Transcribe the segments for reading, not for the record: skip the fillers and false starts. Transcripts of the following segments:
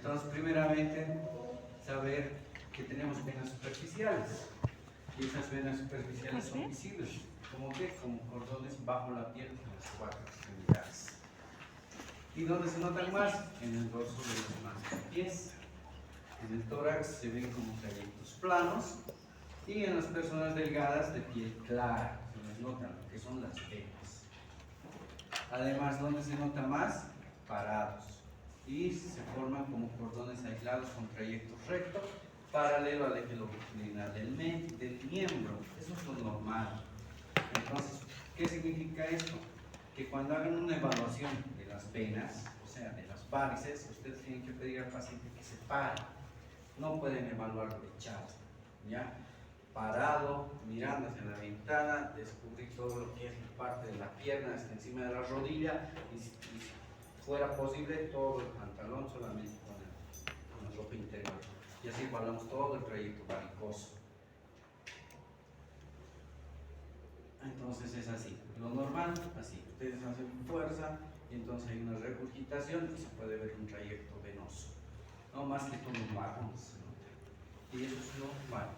Entonces, primeramente, saber que tenemos venas superficiales. Y esas venas superficiales son visibles, como cordones bajo la piel en las 4 extremidades. ¿Y dónde se notan más? En el dorso de las manos y pies. En el tórax se ven como trayectos planos y en las personas delgadas de piel clara se les notan lo que son las venas. Además, ¿dónde se nota más? Parados. Y se forman como cordones aislados con trayectos rectos paralelo al eje longitudinal del miembro. Eso es lo normal. Entonces, ¿qué significa esto? Que cuando hagan una evaluación de las venas, o sea, de las varices, ustedes tienen que pedir al paciente que se pare. No pueden evaluarlo echado, ¿ya? Parado, mirando hacia la ventana, descubrir todo lo que es la parte de la pierna hasta encima de la rodilla y si fuera posible todo el pantalón solamente con la ropa interior. Y así evaluamos todo el trayecto varicoso. Entonces es así, lo normal, así. Ustedes hacen fuerza y entonces hay una regurgitación y se puede ver un trayecto venoso. No más que todo un bajo, y eso es normal.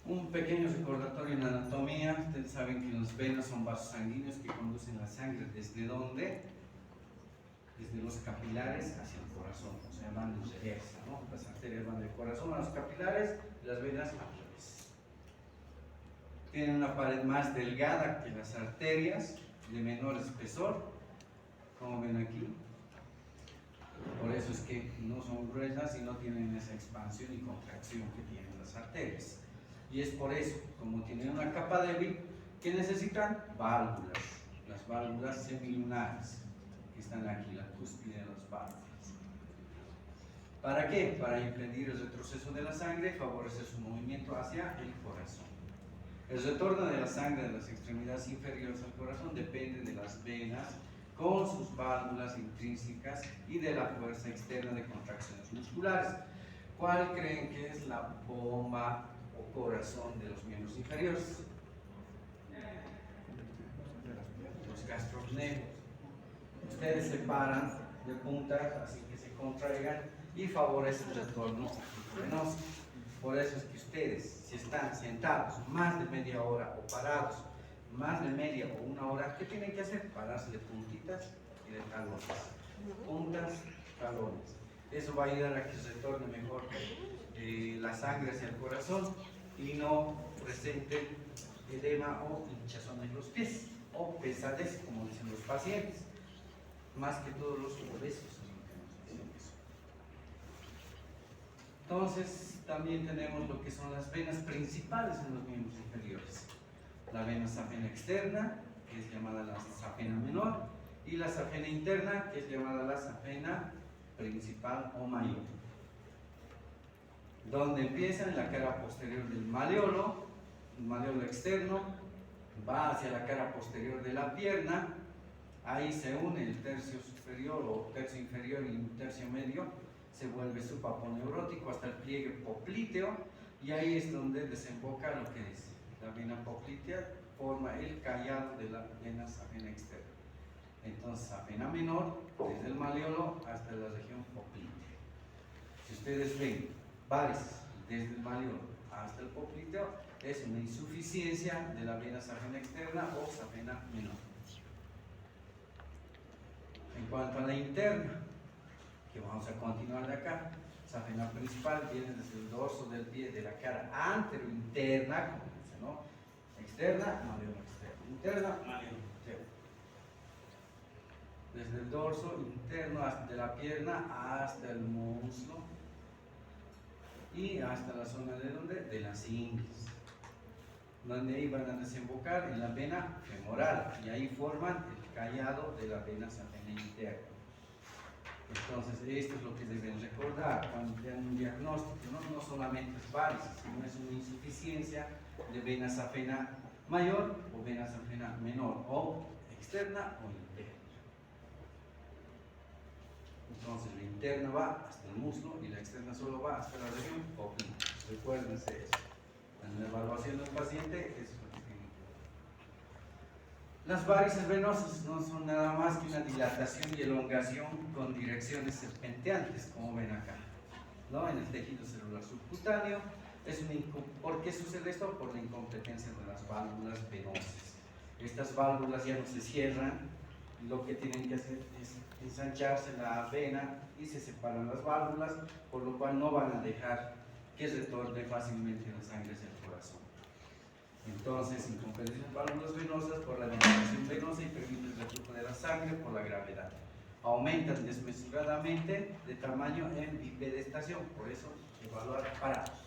Un pequeño recordatorio en anatomía. Ustedes saben que las venas son vasos sanguíneos que conducen la sangre ¿desde dónde? Desde los capilares hacia el corazón, o sea, van en reversa, ¿no? Las arterias van del corazón a los capilares y las venas al revés. Tienen una pared más delgada que las arterias, de menor espesor, como ven aquí. Por eso es que no son gruesas y no tienen esa expansión y contracción que tienen las arterias. Y es por eso, como tienen una capa débil, que necesitan válvulas, las válvulas semilunares, que están aquí, la cúspide de las válvulas. ¿Para qué? Para impedir el retroceso de la sangre y favorecer su movimiento hacia el corazón. El retorno de la sangre de las extremidades inferiores al corazón depende de las venas con sus válvulas intrínsecas y de la fuerza externa de contracciones musculares. ¿Cuál creen que es la bomba o corazón de los miembros inferiores? Los gastrocnemios. Ustedes se paran de puntas, así que se contraigan y favorece el retorno venoso. Por eso es que ustedes, si están sentados más de media hora o parados más de media o una hora, ¿qué tienen que hacer? Pararse de puntitas y de talones. Puntas, talones. Eso va a ayudar a que se retorne mejor la sangre hacia el corazón y no presenten edema o hinchazón en los pies o pesadez, como dicen los pacientes. Más que todos los obesos. Entonces, también tenemos lo que son las venas principales en los miembros inferiores. La vena safena externa, que es llamada la safena menor, y la safena interna, que es llamada la safena principal o mayor. Donde empieza en la cara posterior del maleolo, el maleolo externo, va hacia la cara posterior de la pierna, ahí se une el tercio superior o tercio inferior y un tercio medio, se vuelve supaponeurótico hasta el pliegue popliteo y ahí es donde desemboca lo que es la vena poplitea, forma el callado de la vena safena externa. Entonces, safena menor, desde el maleolo hasta la región poplitea. Si ustedes ven varices desde el maleolo hasta el popliteo, es una insuficiencia de la vena safena externa o safena menor. En cuanto a la interna, que vamos a continuar de acá, safena principal viene desde el dorso del pie de la cara antero-interna, como dice, ¿no? Externa, maleolo externo. Interna, maleolo interno. Desde el dorso interno de la pierna hasta el muslo y hasta la zona de donde? De las ingles, donde ahí van a desembocar en la vena femoral y ahí forman el callado de la vena safena interna. Entonces, esto es lo que deben recordar cuando tengan un diagnóstico, no solamente es varices, sino es una insuficiencia de vena safena mayor o vena safena menor, o externa o interna. Entonces, la interna va hasta el muslo y la externa solo va hasta la región popliteo. Recuérdense eso. En la evaluación del paciente, eso es lo que tienen que ver. Las varices venosas no son nada más que una dilatación y elongación con direcciones serpenteantes, como ven acá, ¿no? En el tejido celular subcutáneo. ¿Por qué sucede esto? Por la incompetencia de las válvulas venosas. Estas válvulas ya no se cierran, y lo que tienen que hacer es ensancharse la vena y se separan las válvulas, por lo cual no van a dejar que retorne fácilmente la sangre hacia el corazón. Entonces, incompetencia de válvulas venosas por la dilatación venosa y permite el reflujo de la sangre por la gravedad. Aumentan desmesuradamente de tamaño en bipedestación, por eso evaluar parados.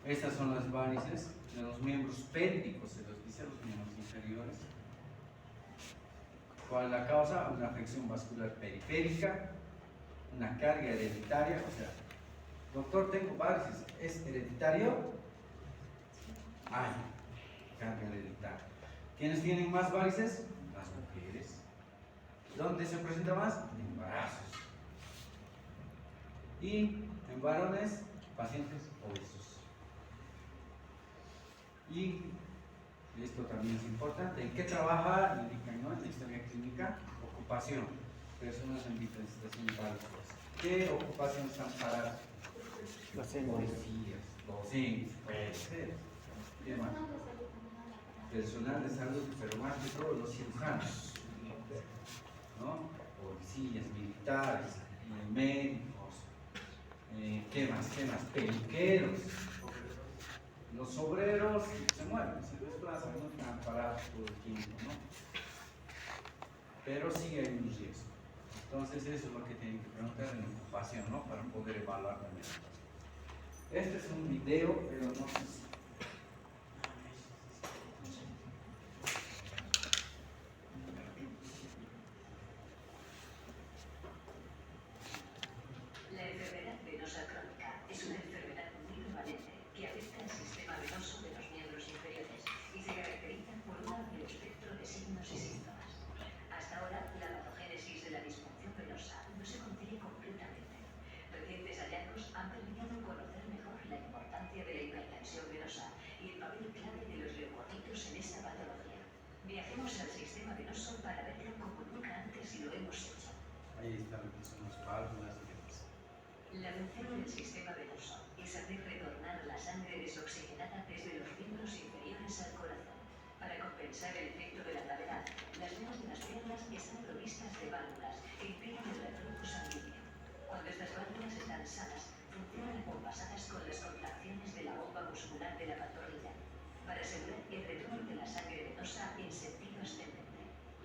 Estas son las varices de los miembros pélvicos, se los dice, los miembros inferiores. ¿Cuál es la causa? Una afección vascular periférica, una carga hereditaria. O sea, doctor, tengo varices, ¿es hereditario? Hay carga hereditaria. ¿Quiénes tienen más varices? Las mujeres. ¿Dónde se presenta más? En embarazos. Y en varones, pacientes obesos. Y esto también es importante. ¿En qué trabaja? Indican, ¿no? En la historia clínica, ocupación. Personas en bipedestación y varias cosas. ¿Qué ocupación están paradas? Policías, docentes, puede ser. ¿Qué más? Personal de salud, pero más que todo los cirujanos, ¿no? Policías, militares, médicos, ¿qué más? Peluqueros. Los obreros se mueven, se desplazan, no están parados todo el tiempo, ¿no? Pero sí hay un riesgo. Entonces eso es lo que tienen que preguntar en ocupación, ¿no? Para poder evaluar la medicación. Este es un video, pero no sé si... Ahí están lo que son las válvulas y demás. La función del sistema venoso es hacer retornar la sangre desoxigenada desde los miembros inferiores al corazón. Para compensar el efecto de la gravedad, las venas de las piernas están provistas de válvulas que impiden el reflujo sanguíneo. Cuando estas válvulas están sanas, funcionan acompasadas con las contracciones de la bomba muscular de la pantorrilla, para asegurar el retorno de la sangre venosa en sentido ascendente.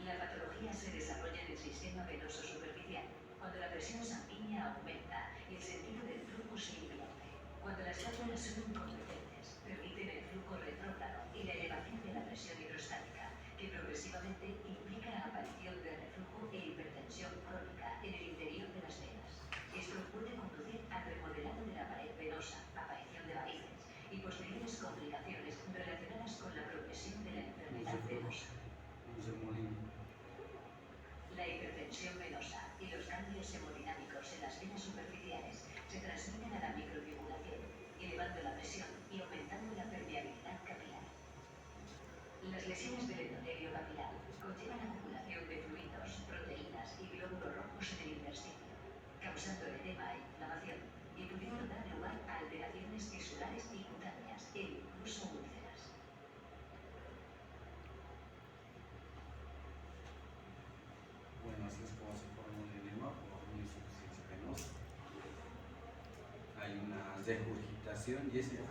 La patología se desarrolla en el sistema venoso superficial, cuando la presión sanguínea aumenta y el sentido del flujo se invierte. Cuando las válvulas son incompetentes, permiten el flujo retrógrado y la elevación de la presión hidrostática, que progresivamente implica la aparición de reflujo e hipertensión crónica en el interior de las venas. Esto puede conducir al remodelado de la pared venosa, aparición de varices y posteriores complicaciones relacionadas con la progresión de la enfermedad venosa. La hipertensión venosa y los cambios hemodinámicos en las venas superficiales se transmiten a la microcirculación, elevando la presión y aumentando la permeabilidad capilar. Las lesiones del endotelio capilar conllevan la acumulación de fluidos, proteínas y glóbulos rojos en el intestino, causando edema e inflamación y pudiendo dar lugar a alteraciones tisulares y cutáneas e incluso úlceras. Bueno, así es como se forma un edema por una insuficiencia venosa. Hay una regurgitación y ese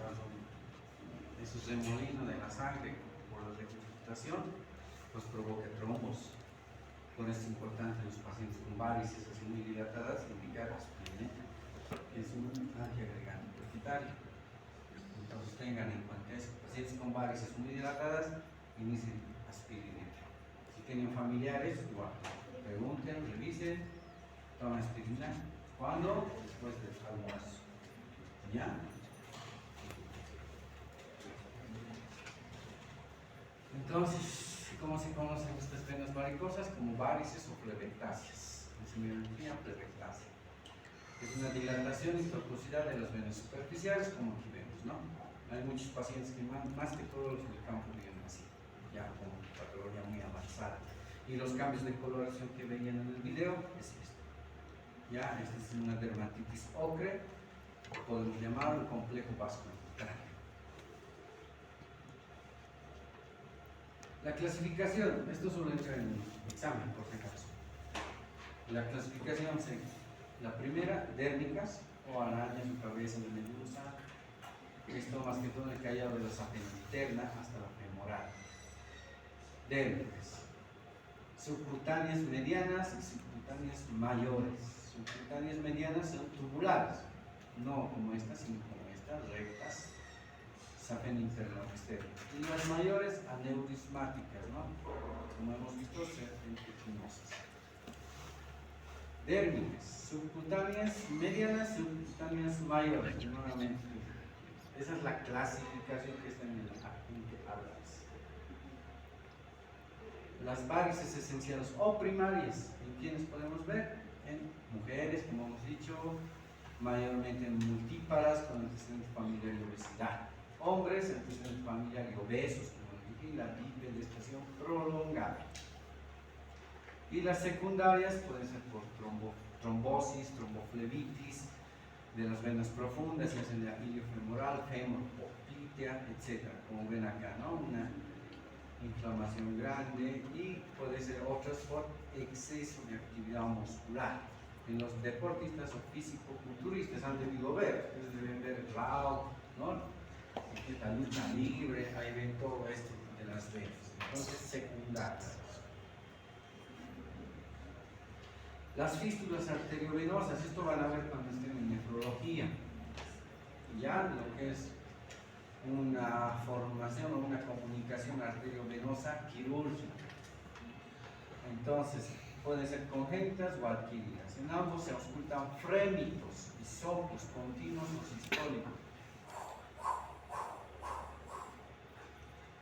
remolino de la sangre por la regurgitación pues provoca trombos. Por eso es importante los pacientes con varices así muy dilatadas indicar aspirina, que es un antiagregante prioritario. Entonces tengan en cuenta eso. Pacientes con varices muy dilatadas inicien aspirina. Si tienen familiares, igual. Pregunten, revisen, tomen aspirina. ¿Cuándo? Después del almuerzo. ¿Ya? Entonces, ¿cómo se conocen estas venas varicosas? Como varices o plevectasias. En semiología, plevectasia. Es una dilatación y tortuosidad de las venas superficiales, como aquí vemos, ¿no? Hay muchos pacientes que más que todos los del campo viven así. ya con patología muy avanzada. Y los cambios de coloración que veían en el video es esto. Ya, esta es una dermatitis ocre, podemos llamarlo complejo vascular. La clasificación, esto solo entra en el examen por si acaso. La clasificación sería la primera, dérmicas o arañas o cabeza de medusa. Esto más que todo en el callado de la safena interna hasta la femoral. Dérmicas. Subcutáneas medianas y subcutáneas mayores. Subcutáneas medianas son tubulares, no como estas, sino como estas, rectas, safena interna o externa. Y las mayores, aneurismáticas, ¿no? Como hemos visto, serpentequinosas. Dérmicas, subcutáneas medianas, subcutáneas mayores. Nuevamente, esa es la clasificación que está en el apunte Atlas. Las varices esenciales o primarias, ¿en quiénes podemos ver? En mujeres, como hemos dicho, mayormente en multíparas con antecedente familiar y obesidad. Hombres, antecedente familiar y obesos, como dije, y la bipedestación prolongada. Y las secundarias pueden ser por trombosis, tromboflebitis, de las venas profundas, ya sea de la iliofemoral, fémur, poplitea, etc. Como ven acá, ¿no? Una inflamación grande, y puede ser otras por exceso de actividad muscular. En los deportistas o físico-culturistas han debido ver, ustedes deben ver el RAW, ¿no? La lucha libre, ahí ven todo esto de las venas. Entonces, secundarias. Las fístulas arteriovenosas, esto van a ver cuando estén en nefrología. Ya lo que es una formación o una comunicación arteriovenosa quirúrgica. Entonces, pueden ser congénitas o adquiridas. En ambos se auscultan frémitos y soplos continuos o sistólicos.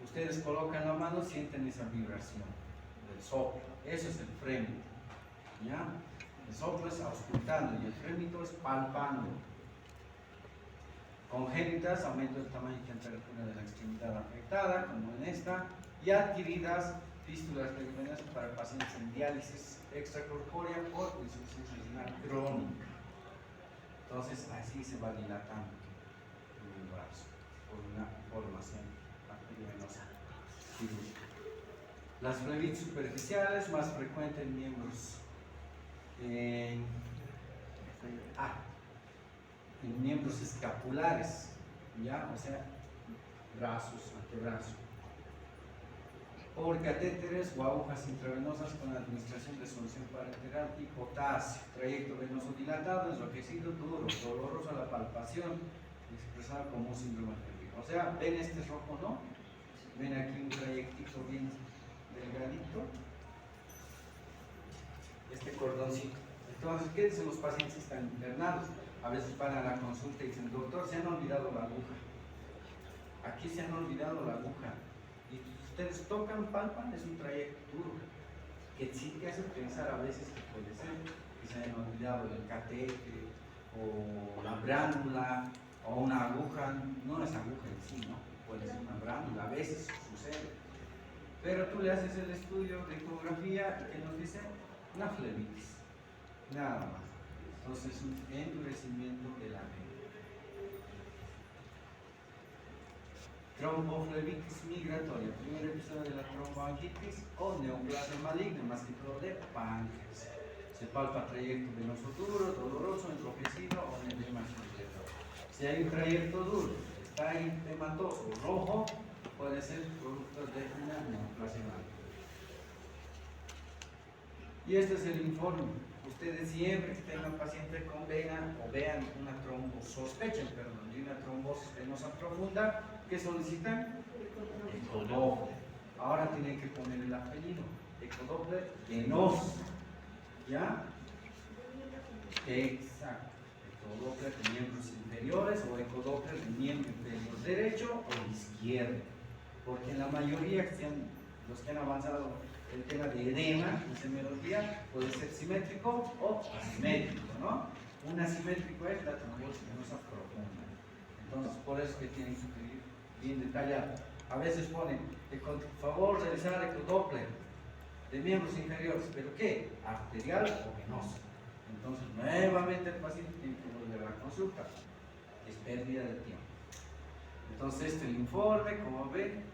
Ustedes colocan la mano, sienten esa vibración del soplo. Eso es el frémito. ¿Ya? El soplo es auscultando y el frémito es palpando. Congénitas, aumento del tamaño y temperatura de la extremidad afectada, como en esta, y adquiridas, fístulas arteriovenosas para pacientes en diálisis extracorpórea por insuficiencia renal crónica. Entonces, así se va dilatando el brazo por una formación arteriovenosa quirúrgica. Las flebitis superficiales, más frecuentes en miembros en miembros escapulares, ¿ya? O sea, brazos, antebrazos. Por catéteres o agujas intravenosas con administración de solución parenteral y potasio. Trayecto venoso dilatado, enrojecido, duro, doloroso a la palpación, expresado como un síndrome férrico. O sea, ven este rojo, ¿no? Ven aquí un trayectito bien delgadito, este cordoncito. Entonces, ¿qué dicen los pacientes que están internados? A veces van a la consulta y dicen, doctor, se han olvidado la aguja. Aquí se han olvidado la aguja. Y ustedes tocan, palpan, es un trayecto duro. Que sí te hace pensar a veces que puede ser que se hayan olvidado del catete, o la bránula, o una aguja. No es aguja en sí, ¿no? Puede ser una bránula, a veces sucede. Pero tú le haces el estudio de ecografía y ¿qué nos dice? Una flebitis. Nada más. Entonces, un endurecimiento de la vena. Tromboflebitis migratoria, primer episodio de la tromboangitis o neoplasia maligna, más que todo de páncreas. Se palpa trayecto venoso duro, doloroso, enrojecido o en edema completo. Si hay un trayecto duro, está hematoso o rojo, puede ser producto de una neoplasia maligna. Y este es el informe. Ustedes siempre que tengan paciente con vena o vean una sospechen de una trombosis venosa profunda, ¿qué solicitan? Ecodoppler. Ahora tienen que poner el apellido. Ecodoppler venoso. ¿Ya? Exacto. Ecodoppler de miembros inferiores o ecodoppler de miembro inferior derecho o izquierdo. Porque en la mayoría, los que han avanzado el tema de edema en semiología, puede ser simétrico o asimétrico, ¿no? Un asimétrico es la trombosis venosa profunda. Entonces, por eso es que tienen que escribir bien detallado. A veces ponen que con favor realizar ecodoppler de miembros inferiores, pero ¿qué? Arterial o venoso. Entonces nuevamente el paciente tiene que volver a la consulta. Es pérdida de tiempo. Entonces este es el informe, como ven,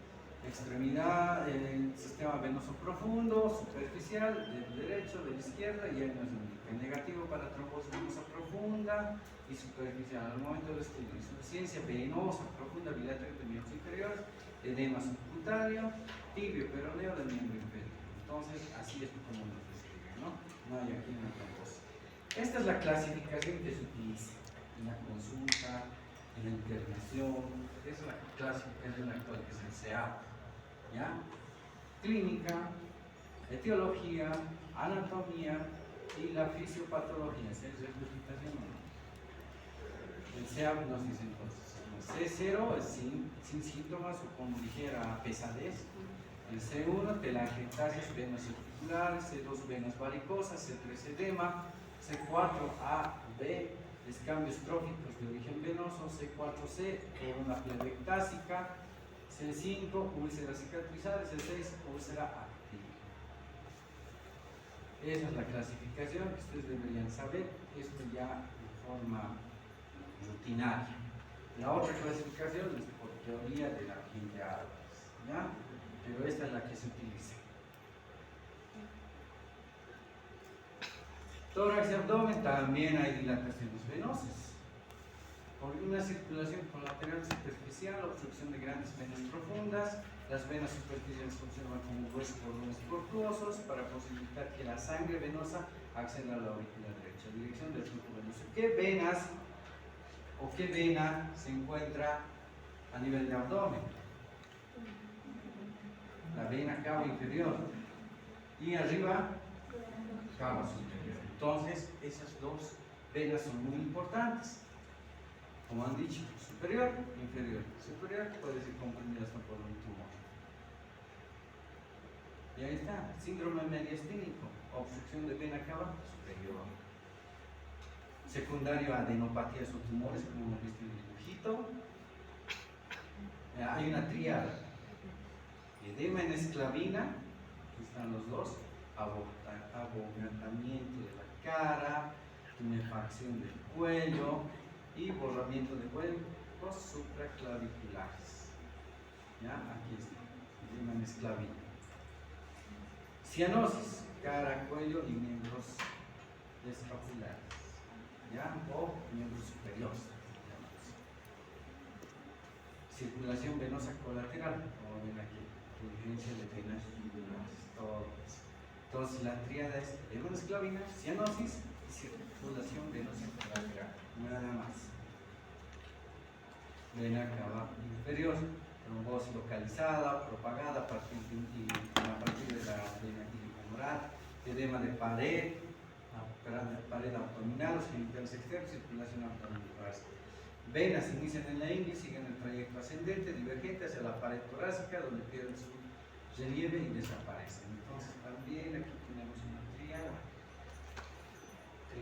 extremidad, el sistema venoso profundo, superficial, del derecho, del izquierda, y ahí nos indica el negativo para trombosis venosa profunda y superficial. Al momento del estudio, insuficiencia venosa profunda bilateral de miembros inferiores, edema subcutáneo, tibio peroneo del miembro inferior. Entonces, así es como nos describe, ¿no? No hay aquí una trombosis. Esta es la clasificación que se utiliza en la consulta, en la internación. Es la clasificación actual que es el CEA. ¿Ya? Clínica, etiología, anatomía y la fisiopatología. ¿Es certificación o no? El CEAP nos dice entonces, C0 es sin síntomas o con ligera pesadez. El C1, telangiectasias venas circulares. C2, venas varicosas. C3, edema. C4, A, B, descambios tróficos de origen venoso. C4C, corona plebectásica. C5, úlcera cicatrizada. C6, úlcera activa. Esa es la clasificación que ustedes deberían saber. Esto ya de forma rutinaria. La otra clasificación es por teoría de la gente árabe, ¿ya? Pero esta es la que se utiliza. Tórax y abdomen también hay dilataciones venosas. Por una circulación colateral superficial, obstrucción de grandes venas profundas, las venas superficiales funcionan como huesos cordones tortuosos para posibilitar que la sangre venosa acceda a la aurícula derecha. Dirección del flujo venoso. ¿Qué venas o qué vena se encuentra a nivel de abdomen? La vena cava inferior. Y arriba, cava superior. Entonces, esas dos venas son muy importantes. Como han dicho, superior, inferior. Superior puede ser comprimida hasta por un tumor. Y ahí está, síndrome mediastínico, obstrucción de vena cava superior. Secundario a adenopatías o tumores, como hemos visto en el dibujito. Hay una tríada. Edema en esclavina, aquí están los dos, abogotamiento de la cara, tumefacción del cuello y borramiento de huesos supraclaviculares. ¿Ya? Aquí está, edema en esclavina. Cianosis, cara, cuello y miembros escapulares, ¿ya? O miembros superiores. Circulación venosa colateral, como ven aquí, urgencia de venas yugulares, todo eso. Entonces la tríada es edema en esclavina, cianosis y circulación venosa colateral, nada más. Vena cava inferior, trombosis localizada, propagada a partir de la vena ilicomoral, edema de pared abdominal, los genitales externos, circulación abdominal. Venas inician en la ingle, siguen el trayecto ascendente, divergente hacia la pared torácica, donde pierden su relieve y desaparecen. Entonces también aquí tenemos una tríada de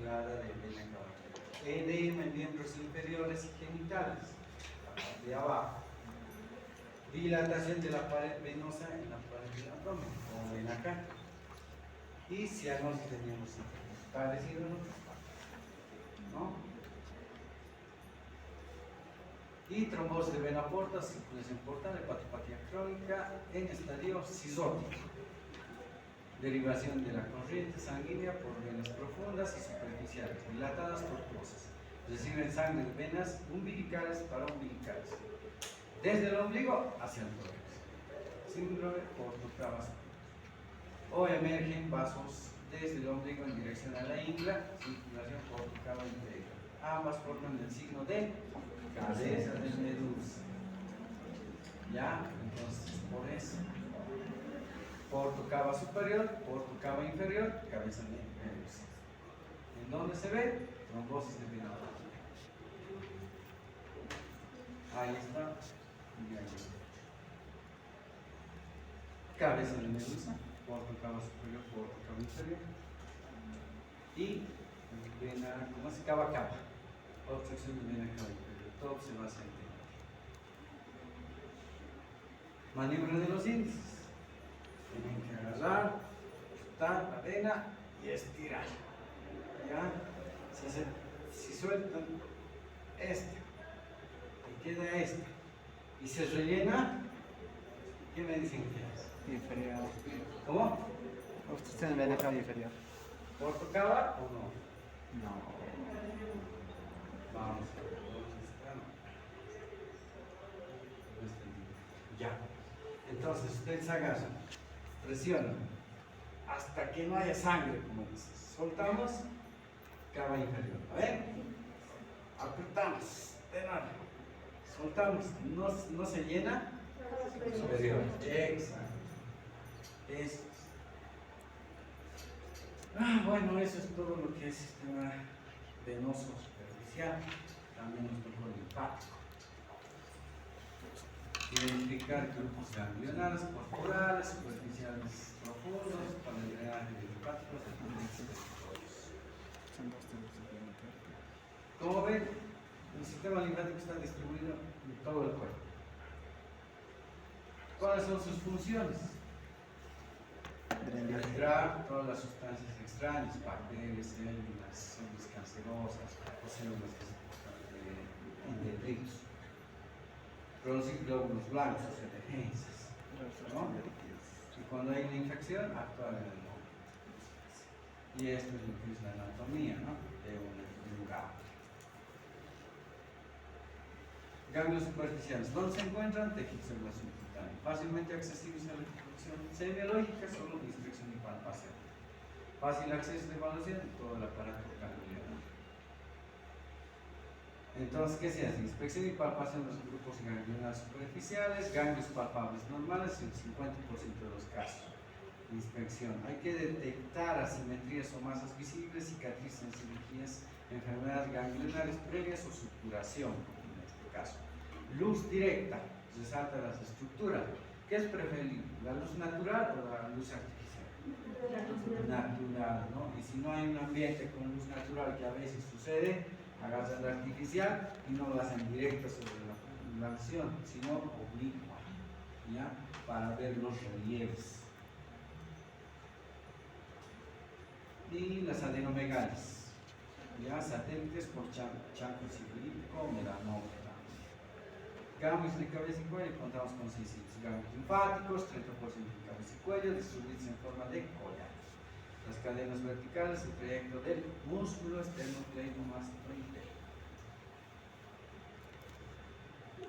vena cava inferior. Edema en miembros inferiores y genitales, la parte de abajo. Dilatación de la pared venosa en la pared del abdomen, como ven acá. Y cianosis teníamos parecido, ¿no? Y trombosis de vena porta, circulación portal, hepatopatía crónica en estadio cisótico. Derivación de la corriente sanguínea por venas profundas y superficiales, dilatadas, tortuosas. Reciben sangre de venas umbilicales para umbilicales, desde el ombligo hacia el tórax. Síndrome portocava. O emergen vasos desde el ombligo en dirección a la ingla, circulación portocava inferior. Ambas forman el signo de cabeza de medusa. ¿Ya? Entonces, por eso. Portocava superior, portocava inferior, cabeza de medusa. ¿En dónde se ve? Trombosis de vena porta. Ahí está. Y ahí está. Cabeza de medusa, portocava superior, portocava inferior. Y vena, ¿cómo se cava cava? Obstrucción de vena cava inferior. Todo se va a sentir. Maniobra de los índices. Tienen que agarrar, ajustar la vena y estirar. ¿Ya? Si sueltan este y queda este y se rellena, ¿qué me dicen que es? Inferior. ¿Cómo? Usted tiene vena cava inferior. ¿Corto cava o no? No. Vamos a ver, ¿dónde está? No está. Ya. Entonces ustedes agarran, presionan hasta que no haya sangre, como dices. Soltamos, cava inferior. A ver, apretamos, de nuevo. Soltamos, no se llena. Superior. Exacto. Eso es. Bueno, eso es todo lo que es sistema venoso superficial. También nos tocó el linfático. Identificar grupos ganglionares, corporales, superficiales profundos, para el drenaje de linfáticos, Son dos tipos de quimioterapia. como ven, el sistema linfático está distribuido en todo el cuerpo. ¿Cuáles son sus funciones? Filtrar todas las sustancias extrañas, bacterias, células, células cancerosas o células que se comportan en detritos. Producir glóbulos blancos, o sea, defensas. ¿No? Y cuando hay una infección, actuar en el momento. Y esto es lo que es la anatomía, ¿no? De un ganglio. Ganglios superficiales. ¿Dónde se encuentran? Tejido celular subcutáneo. Fácilmente accesibles a la reproducción semiológica, solo de inspección y palpación. Fácil acceso de evaluación de todo el aparato ganglionar. Entonces, ¿qué se hace? Inspección y palpación de los grupos ganglionares superficiales, ganglios palpables normales en el 50% de los casos. Inspección. Hay que detectar asimetrías o masas visibles, cicatrices en cirugías, enfermedades ganglionares previas o supuración, en este caso. Luz directa, resalta las estructuras. ¿Qué es preferible? ¿La luz natural o la luz artificial? Natural, ¿no? Y si no hay un ambiente con luz natural, que a veces sucede, agarran la artificial y no lo hacen directo sobre la lesión, sino oblicua, ¿ya? Para ver los relieves. Y las adenomegalias, ¿ya? Satélites por chancro cifilítico o melanoma. Ganglios de cabeza y cuello, contamos con 6 ganglios linfáticos, 30% de cabeza y cuello, distribuidos en forma de collar. Las cadenas verticales, el trayecto del músculo esternocleidomastoideo.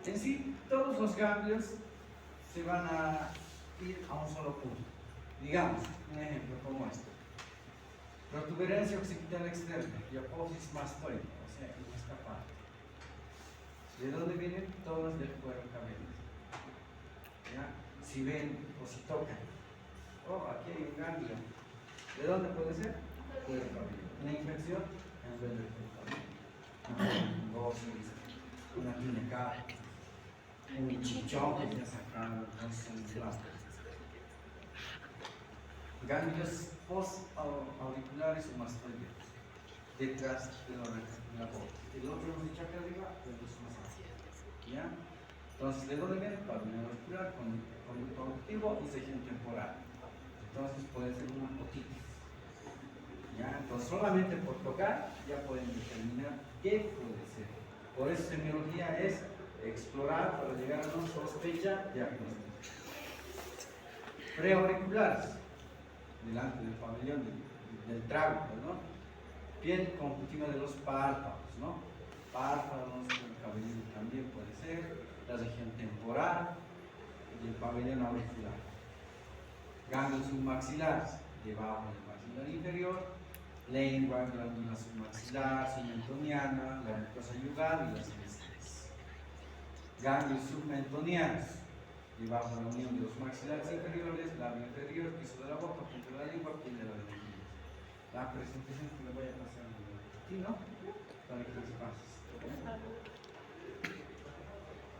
En sí, todos los ganglios se van a ir a un solo punto. Digamos, un ejemplo como este. Protuberancia occipital externa y apófisis mastoide, o sea, en esta parte. ¿De dónde vienen? Todas del cuero cabelludo. ¿Ya? Si ven o si tocan. Oh, aquí hay un ganglio. ¿De dónde puede ser? Cuero cabelludo. Una infección en vez del cuero cabelludo. Una pineca, un chichón que ya sacaron con celular. Ganglios postauriculares o mastoideos, detrás de la boca. El otro hemos dicho acá arriba, el dos más hacia. ¿Ya? Entonces, ¿de dónde viene? Paulina auricular, conducto auditivo y región temporal. Entonces, puede ser una otitis. ¿Ya? Entonces, solamente por tocar ya pueden determinar qué puede ser. Por eso, semiología es explorar para llegar a una sospecha diagnóstica. Preauriculares, delante del pabellón del trágono, ¿no? Piel conjuntiva de los párpados, ¿no? Párpados, el cabello también puede ser, la región temporal y el pabellón auricular. Ganglios submaxilares, debajo del maxilar inferior, lengua, glándula submaxilar, submentoniana, la mucosa yugal y las heces. Ganglios submentonianos, debajo de la unión de los maxilares inferiores, labio inferior, piso de la boca, punto de la lengua, piel de la lengua. La presentación que le voy a pasar aquí, ¿no? Para que les pases.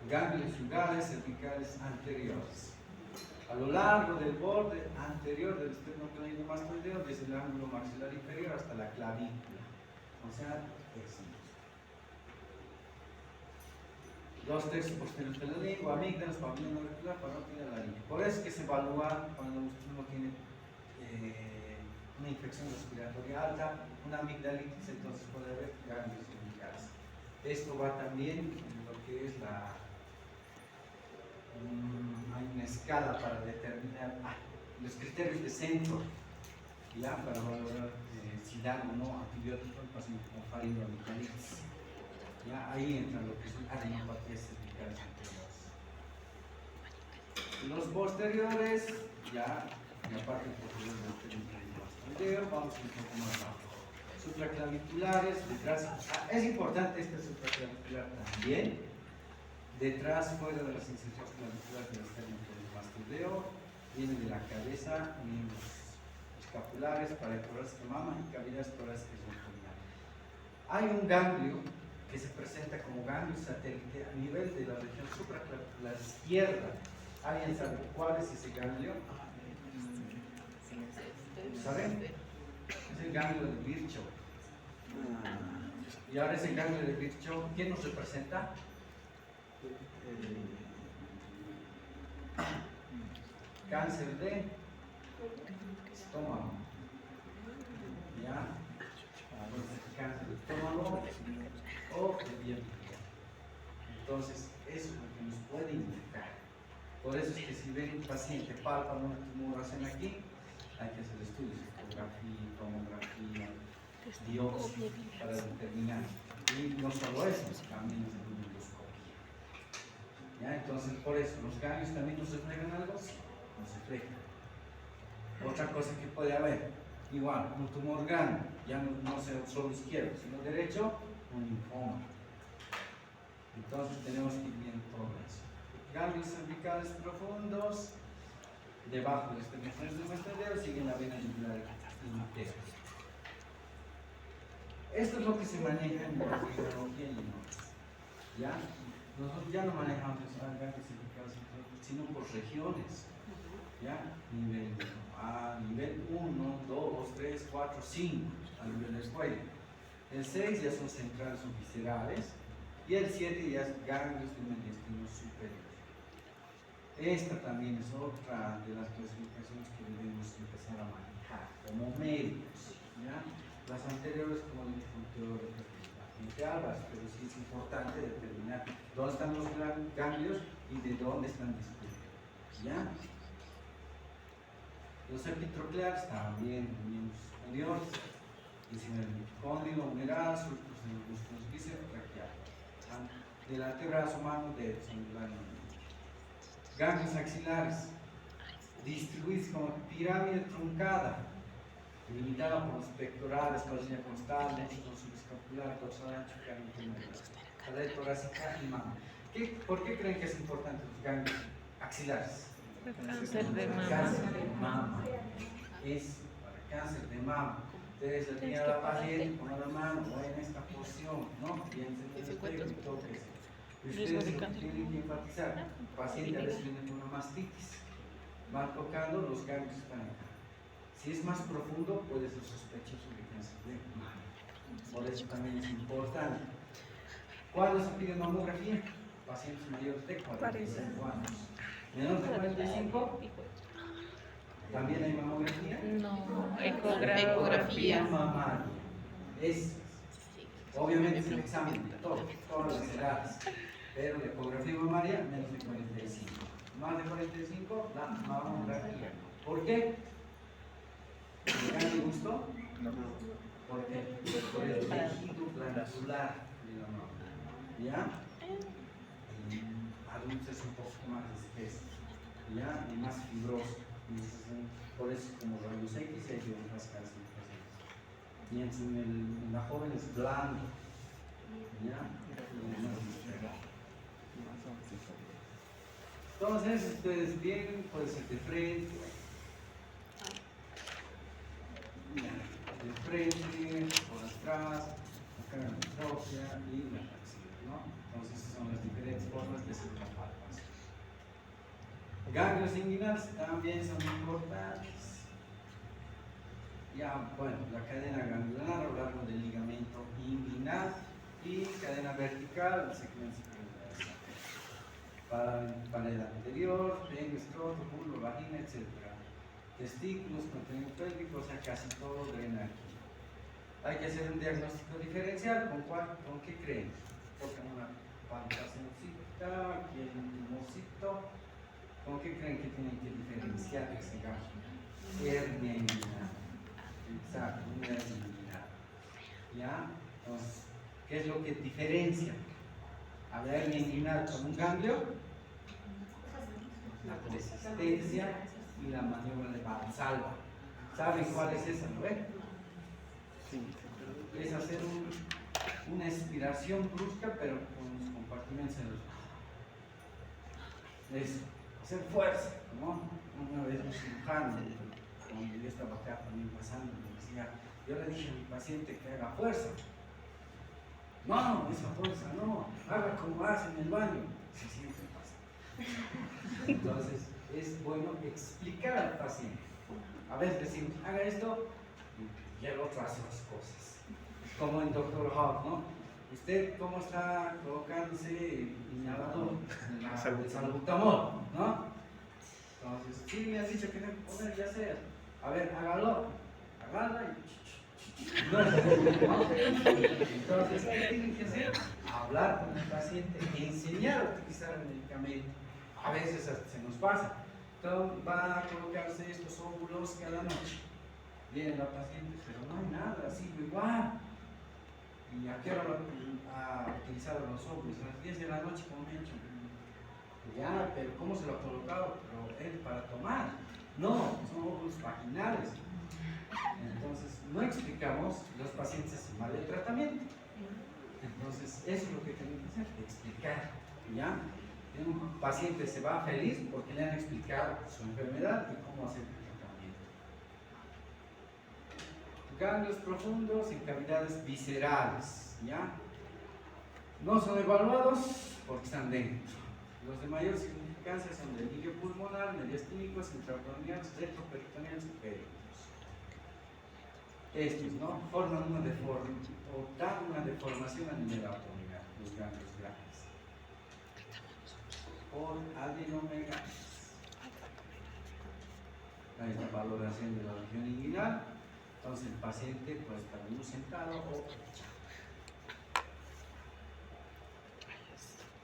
Ganglios yugales cervicales anteriores. A lo largo del borde anterior del esternocleidomastoideo, desde el ángulo maxilar inferior hasta la clavícula. O sea, exentos. 2/3 posteriores de la lengua, amígdalas, pabellón auricular, parótida, laringe. Por eso es que se evalúa cuando uno tiene una infección respiratoria alta, una amigdalitis, entonces puede haber ganglios cervicales. Esto va también en lo que es hay una escala para determinar los criterios de centro, ya, para valorar si dan o no antibióticos al paciente con faringoamigdalitis. Ya, ahí entra lo que son adenopatías cervicales anteriores. Los posteriores, ya, en la parte posterior del video, vamos un poco más abajo. Supraclaviculares, detrás, es importante este supraclavicular también, detrás, fuera de las inserciones claviculares del esternocleidomastoideo, viene de la cabeza, miembros escapulares, paratorrácica de mama y cavidades torácicas abdominales. Hay un ganglio que se presenta como ganglio satélite a nivel de la región supraclavicular izquierda. ¿Alguien sabe cuál es ese ganglio? ¿Saben? Es el ganglio de Virchow. Y ahora ese ganglio de Virchow, ¿quién nos representa? Cáncer de estómago. ¿Ya? Cáncer de estómago o de vía biliar. Entonces, eso es lo que nos puede indicar. Por eso es que si ven un paciente palpan una tumoración aquí, hay que hacer estudios, ecografía, tomografía, biopsia para determinar. Y no solo eso, también es una endoscopia. ¿Ya? Entonces, por eso, ¿los ganglios también nos reflejan algo? Sí, nos reflejan. Otra cosa que puede haber, igual, un tumor grande, ya no sea solo izquierdo, sino derecho, un linfoma. Entonces tenemos que ir viendo todo eso. Ganglios cervicales profundos, debajo de este esternocleidomastoideo siguen la vena yugular interna. Esto es lo que se maneja en la radiología y en otros. ¿Ya? Nosotros ya no manejamos ganglios cervicales, sino por regiones. ¿Ya? Nivel A, nivel 1, 2, 3, 4, 5, a nivel del cuello. El 6 ya son centrales o viscerales, y el 7 ya es ganglios del mediastino superior. Esta también es otra de las clasificaciones que debemos empezar a manejar como médicos. ¿Ya? Las anteriores, como dije, son teóricas bastante albas, pero sí es importante determinar dónde están los ganglios y de dónde están distribuidos. ¿Ya? Los epitrocleares también, miembros superiores, encima del mitocondrio, humeral, surcos de los músculos bíceps-braquiales, del antebrazo, mano, dedos, angularmente. Ganglios axilares, distribuidos como pirámide truncada, limitada por los pectorales, columna costal, músculo subescapular, dorsal ancho, cadera torácica y mama. ¿Por qué creen que es importante los ganglios axilares? Cáncer de mama. Cáncer de mama. Es para cáncer de mama. Ustedes le tienen a la paciente, ponen la mano en esta posición, ¿no? Bien, se toques. Y ustedes tienen que enfatizar. El paciente a veces viene con una mastitis. Van tocando, los ganglios están acá. Si es más profundo, puede ser sospechoso de cáncer de mama. Por eso también es importante. ¿Cuándo se pide mamografía? Pacientes mayores de 45 años. ¿Menor de 45? ¿También hay mamografía? No, ecografía. Mamaria. Es, obviamente es el examen de todas las edades, pero la ecografía mamaria menos de 45. Más de 45, la mamografía. ¿Por qué? ¿Ya le gustó? ¿Por qué? Por el tejido glandular de la mama. ¿Ya? Adultos es un poco más espeso, ¿ya? Y más fibroso. Por eso es como rayos X hay que rascarse en pacientes. Mientras en la joven es blando, ¿ya? Y más disperso. Entonces, ustedes vienen, puede ser de frente, por atrás, acá en la propia y la axila, ¿no? Entonces, son las diferentes formas de hacer la palpación. Ganglios inguinales también son importantes. Ya, bueno, la cadena ganglionar a lo largo del ligamento inguinal y cadena vertical, el segmento superior. pared anterior, pene, escroto, culo, vagina, etc. Testículos, contenido pélvico, o sea, casi todo drena aquí. Hay que hacer un diagnóstico diferencial. ¿Con qué creen? Tocan una palpacioncita, aquí hay un tumorcito. ¿Con qué creen que tienen que diferenciar ese gasto? Hernia inguinal. Exacto, una hernia inguinal. ¿Ya? Entonces, ¿qué es lo que diferencia a la hernia inguinal con un ganglio? La consistencia y la maniobra de Valsalva. ¿Saben cuál es esa, no ven? Es hacer una expiración brusca, pero con los compartimentos en los... Es hacer fuerza, ¿no? Una vez un cirujano, cuando yo estaba acá también pasando, me decía, yo le dije a mi paciente que haga fuerza. No, esa fuerza no, haga como hace en el baño. Se siente fácil. Entonces, es bueno explicar al paciente. A veces decimos, haga esto, y el otro hace las cosas. Como en Dr. House, ¿no? ¿Usted cómo está colocándose inhalador? El salbutamol, ¿no? Entonces, sí, me has dicho que tengo que poner, ya sea. A ver, hágalo. Hágala y... No, entonces, ¿qué tienen que hacer? Hablar con el paciente, enseñar a utilizar el medicamento. A veces hasta se nos pasa. Entonces, va a colocarse estos óvulos cada noche. Viene la paciente, pero no hay nada, sigue igual. ¿Y a qué hora ha utilizado los óvulos? A las 10 de la noche, como me he dicho. Ya, pero ¿cómo se lo ha colocado? Pero es para tomar. No, son óvulos vaginales. Entonces, no explicamos, los pacientes hacen mal el tratamiento. Entonces, eso es lo que tenemos que hacer, explicar. ¿Ya? Un paciente se va feliz porque le han explicado su enfermedad y cómo hacer el tratamiento. Ganglios profundos en cavidades viscerales. ¿Ya? No son evaluados porque están dentro. Los de mayor significancia son del líquido pulmonar, mediastínicos, intraabdominales, retroperitoneales y peritoneales. Estos, ¿no? Forman una deformación o dan una deformación a nivel abdominal, los ganglios grandes. Por adenomegalis. Ahí está la valoración de la región inguinal. Entonces el paciente puede estar uno sentado o echado.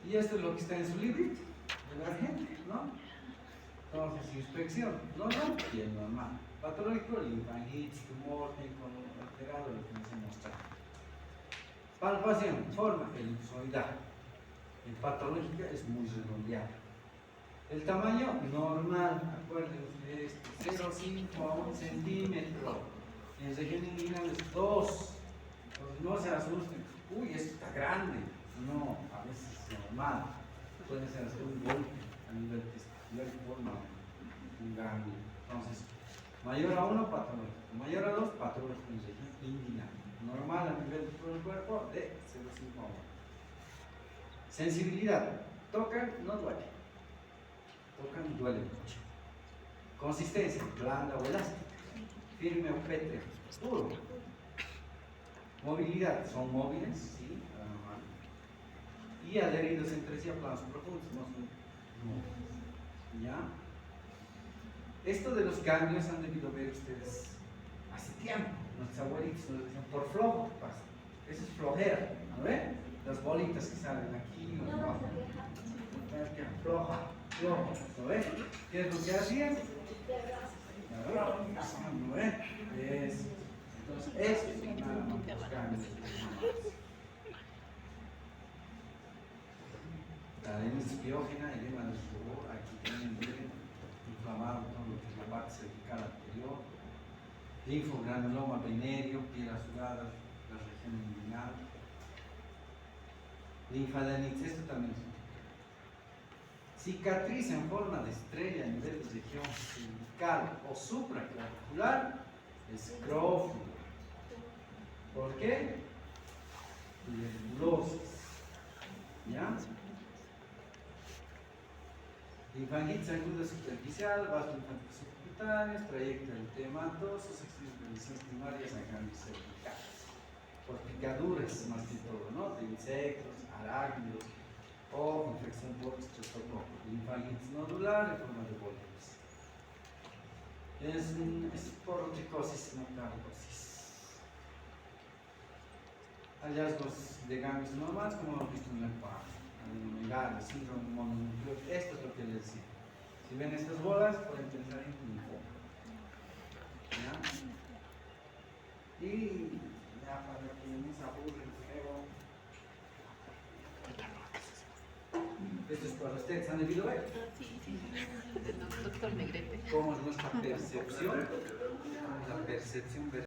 Y esto es lo que está en su librito de la gente, ¿no? Entonces, inspección, normal, piel normal. Patológico, linfangitis, tumor, alterado, lo que nos he mostrado. Palpación, forma elipsoidal. En patológica es muy redondeada. El tamaño normal, acuérdense, es 0,5 a 1 centímetro. En región inguinal es 2. Entonces no se asusten. Uy, esto está grande. No, a veces es normal. Puede ser hasta un golpe a nivel testicular y forma un ganglio. Entonces, mayor a 1, patológico. Mayor a 2, patológico en región inguinal. Normal a nivel de todo el cuerpo de 0,5 a 1. Sensibilidad. Tocan, no duele. Tocan, duele mucho. Consistencia, blanda o elástica. Firme o pétrea, duro. Movilidad, son móviles, sí, y adheridos entre sí a planos profundos, no son móviles. ¿Ya? Esto de los ganglios han debido ver ustedes hace tiempo. Nuestros abuelitos nos decían, por flojo pasa. Eso es flojera, ¿no ven? Las bolitas que salen aquí, ¿no? Floja, flojo, ¿no ven? ¿Qué es lo que hacían? ¿No ven? Entonces, eso es nada más los ganglios. La edema espiógena, edema del rubor, aquí tienen inflamado todo lo que es la parte cervical anterior, linfogranuloma venéreo, piel azulada, la región inguinal, linfadenitis, esto también es cicatriz en forma de estrella a nivel de región cervical o supraclavicular, escrófulo. ¿Por qué? Tuberculosis. ¿Ya? Linfangitis aguda superficial, vaso linfático subcutáneo, trayecto eritematoso, secciones de lesiones primarias a ganglios cervicales. Por picaduras, más que todo, ¿no? De insectos, arácnidos, o infección por estreptococo, linfagitis nodular en forma de bolillas. Es por tricosis nocariosis. Hallazgos de ganglios normales, como hemos visto en el adenomegalia, síndrome mononucleoso. Esto es lo que les decía. Si ven estas bolas, pueden pensar en linfoma. ¿Ya? Y ya para que no se aburren luego. Esto es para ustedes. ¿Han debido ver? Doctor Negrete. ¿Cómo es nuestra percepción? La percepción